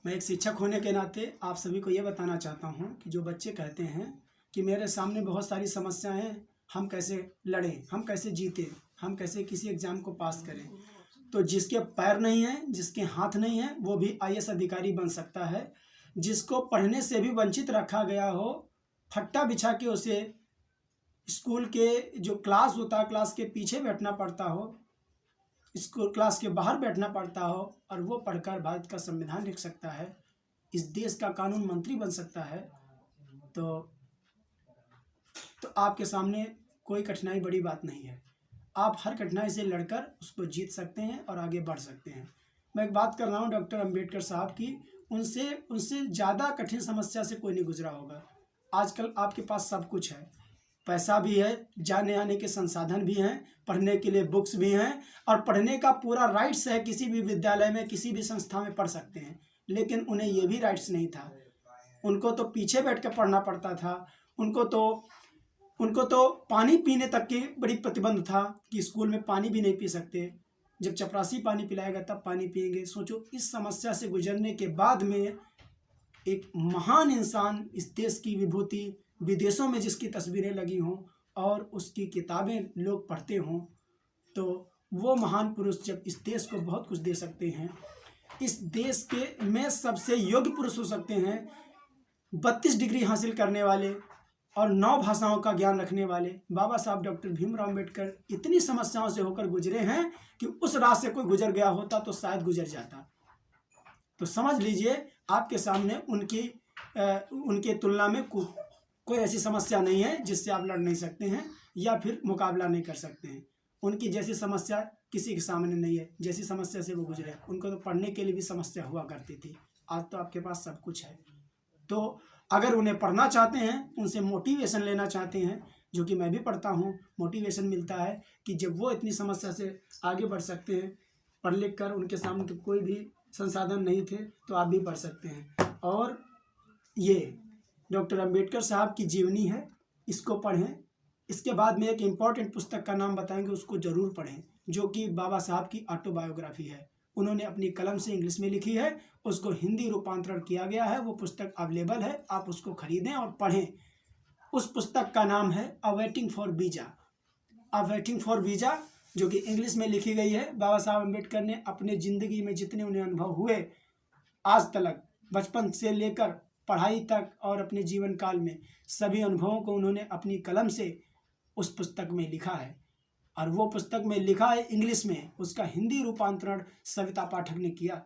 मैं एक शिक्षक होने के नाते आप सभी को ये बताना चाहता हूँ कि जो बच्चे कहते हैं कि मेरे सामने बहुत सारी समस्याएं हैं, हम कैसे लड़ें, हम कैसे जीतें, हम कैसे किसी एग्ज़ाम को पास करें। तो जिसके पैर नहीं हैं, जिसके हाथ नहीं हैं, वो भी आईएएस अधिकारी बन सकता है। जिसको पढ़ने से भी वंचित रखा गया हो, फट्टा बिछा के उसे स्कूल के जो क्लास होता है, क्लास के पीछे बैठना पड़ता हो, स्कूल क्लास के बाहर बैठना पड़ता हो, और वो पढ़कर भारत का संविधान लिख सकता है, इस देश का कानून मंत्री बन सकता है। तो आपके सामने कोई कठिनाई बड़ी बात नहीं है। आप हर कठिनाई से लड़कर उसको जीत सकते हैं और आगे बढ़ सकते हैं। मैं एक बात कर रहा हूँ डॉक्टर अंबेडकर साहब की, उनसे ज़्यादा कठिन समस्या से कोई नहीं गुजरा होगा। आजकल आपके पास सब कुछ है, पैसा भी है, जाने आने के संसाधन भी हैं, पढ़ने के लिए बुक्स भी हैं, और पढ़ने का पूरा राइट्स है। किसी भी विद्यालय में, किसी भी संस्था में पढ़ सकते हैं, लेकिन उन्हें ये भी राइट्स नहीं था। उनको तो पीछे बैठ कर पढ़ना पड़ता था। उनको तो पानी पीने तक की बड़ी प्रतिबंध था कि स्कूल में पानी भी नहीं पी सकते। जब चपरासी पानी पिलाएगा तब पानी पिएंगे। सोचो, इस समस्या से गुजरने के बाद में एक महान इंसान, इस देश की विभूति, विदेशों में जिसकी तस्वीरें लगी हों और उसकी किताबें लोग पढ़ते हों, तो वो महान पुरुष जब इस देश को बहुत कुछ दे सकते हैं, इस देश के में सबसे योग्य पुरुष हो सकते हैं, 32 डिग्री हासिल करने वाले और 9 भाषाओं का ज्ञान रखने वाले बाबा साहब डॉक्टर भीमराव अम्बेडकर इतनी समस्याओं से होकर गुजरे हैं कि उस राह से कोई गुजर गया होता तो शायद गुजर जाता। तो समझ लीजिए, आपके सामने उनके तुलना में कोई ऐसी समस्या नहीं है जिससे आप लड़ नहीं सकते हैं या फिर मुकाबला नहीं कर सकते हैं। उनकी जैसी समस्या किसी के सामने नहीं है, जैसी समस्या से वो गुजरे। उनको तो पढ़ने के लिए भी समस्या हुआ करती थी, आज तो आपके पास सब कुछ है। तो अगर उन्हें पढ़ना चाहते हैं, उनसे मोटिवेशन लेना चाहते हैं, जो कि मैं भी पढ़ता हूँ, मोटिवेशन मिलता है कि जब वो इतनी समस्या से आगे बढ़ सकते हैं, पढ़ लिख कर, उनके सामने तो कोई भी संसाधन नहीं थे, तो आप भी पढ़ सकते हैं। और ये डॉक्टर अंबेडकर साहब की जीवनी है, इसको पढ़ें। इसके बाद में एक इम्पॉर्टेंट पुस्तक का नाम बताएंगे, उसको ज़रूर पढ़ें, जो कि बाबा साहब की ऑटोबायोग्राफी है। उन्होंने अपनी कलम से इंग्लिश में लिखी है, उसको हिंदी रूपांतरण किया गया है। वो पुस्तक अवेलेबल है, आप उसको खरीदें और पढ़ें। उस पुस्तक का नाम है अ waiting for visa. A waiting for visa, जो कि इंग्लिश में लिखी गई है। बाबा साहब अम्बेडकर ने अपने ज़िंदगी में जितने उन्हें अनुभव हुए आज तक, बचपन से लेकर पढ़ाई तक और अपने जीवन काल में, सभी अनुभवों को उन्होंने अपनी कलम से उस पुस्तक में लिखा है। और वो पुस्तक में लिखा है इंग्लिश में, उसका हिंदी रूपांतरण सविता पाठक ने किया।